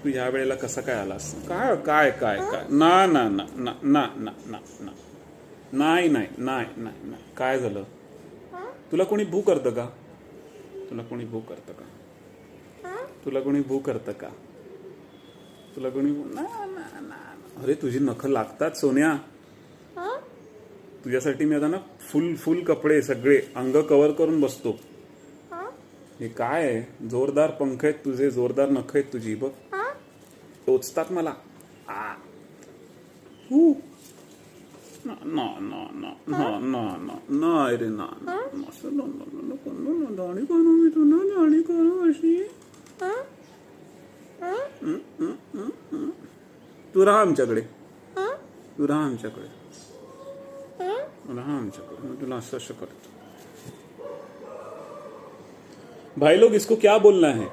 तू ह्या वेळेला कसा काय आलास? काय काय काय काय ना ना ना ना ना ना ना ना नाही नाही नाही नाही नाही काय झालं? तुला कोणी भू करतं का? तुला कोणी भू करतं का? तुला कोणी भू करतं का? तुला कोणी ना ना ना अरे तुझी नखं लागतात सोन्या. तुझ्यासाठी मी आता ना फुल फुल कपडे सगळे अंग कव्हर करून बसतो. हे काय आहे? जोरदार पंख आहेत तुझे, जोरदार नख आहेत तुझी बघ. टोचतात मला. आ. हू. ना ना ना ना ना ना ना नाही रे ना असं दाढी करू मी तुला दाढी करू अशी. तू राहा आमच्याकडे, तू राहा आमच्याकडे, राहा आमच्याकडे. मी तुला असं करतो. भाई लोग इसको क्या बोलना है?